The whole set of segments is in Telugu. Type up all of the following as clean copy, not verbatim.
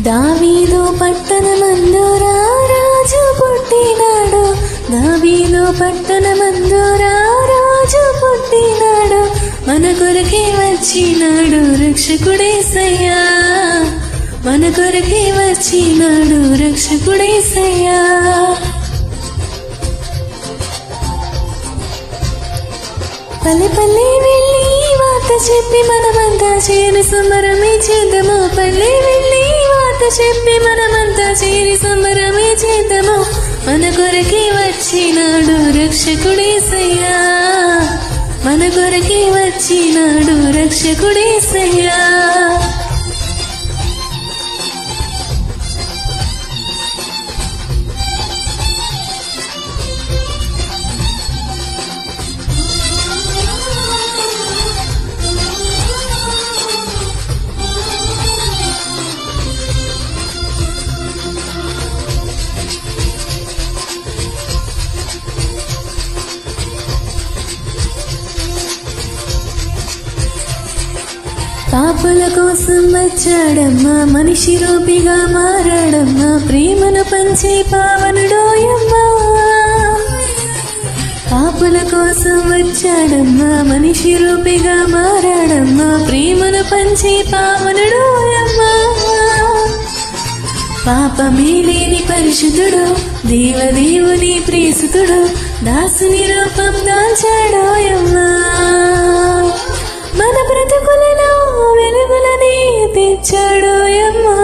దావీదు పట్టణమందురా రాజు పుట్టినాడు, దావీదు పట్టణమందురా రాజు పుట్టినాడు, మన కొరకే వచ్చినాడు రక్షకుడేసయ్యా, మన కొరకే వచ్చినాడు రక్షకుడేసయ్యా. పల్లె పల్లె వెళ్ళి వార్త చెప్పి మనమంతా చేరి సంబరమే చేద్దాము, పల్లె వెళ్ళి వార్త చెప్పి మనమంతా చేరి సంబరమే చేద్దాము, మన కొరకే వచ్చినాడు రక్షకుడేసయ్యా, మన కొరకే వచ్చినాడు రక్షకుడేసయ్యా. పాపుల కోసం వచ్చాడమ్మా, మనిషి రూపిగా మారాడమ్మా, ప్రేమను పంచే పావనుడోయమ్మా. పాపుల కోసం వచ్చాడమ్మా, మనిషి రూపిగా మారాడమ్మా, ప్రేమను పంచే పావనుడోయమ్మా. పాపమే లేని పరిశుద్ధుడు, దేవదేవుని ప్రియసుతుడు, దాసుని రూపం దాల్చాడోయమ్మా. మన బ్రతుకులలో వెలుగులని తెచ్చాడోయమ్మా,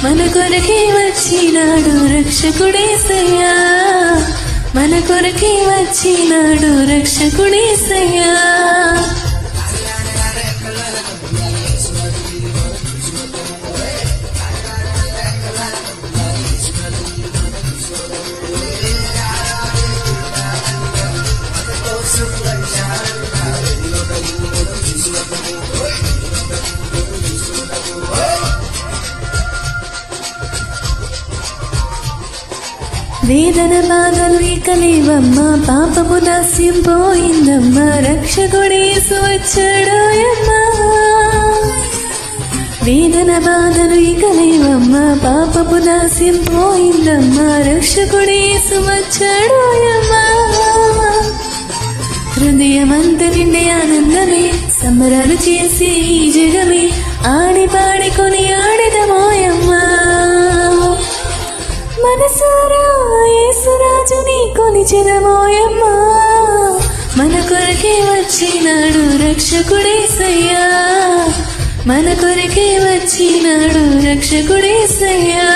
మన కొరకే వచ్చినాడు రక్షకుడేసయ్యా, మన కొరకే వచ్చినాడు రక్షకుడేసయ్యా. వేదన బాధలు ఇక లేవమ్మా, పాపపు దాస్యం పోయిందమ్మా, రక్షకుడేసు వచ్చాడోయమ్మా. వేదన బాధలు ఇక లేవమ్మా, పాపపు దాస్యం పోయిందమ్మా, రక్షకుడేసు వచ్చాడోయమ్మా. హృదయమంత నిండే ఆనందమే, సంబరాలు చేసి ఈ జగమే, ఆడి పాడుకొని ఆడదమోయమ్మా. మనసారా యేసురాజుని కొలిచెదమోయమ్మా, మన కొరకే వచ్చినాడు రక్షకుడేసయ్యా, మన కొరకే వచ్చినాడు రక్షకుడేసయ్యా.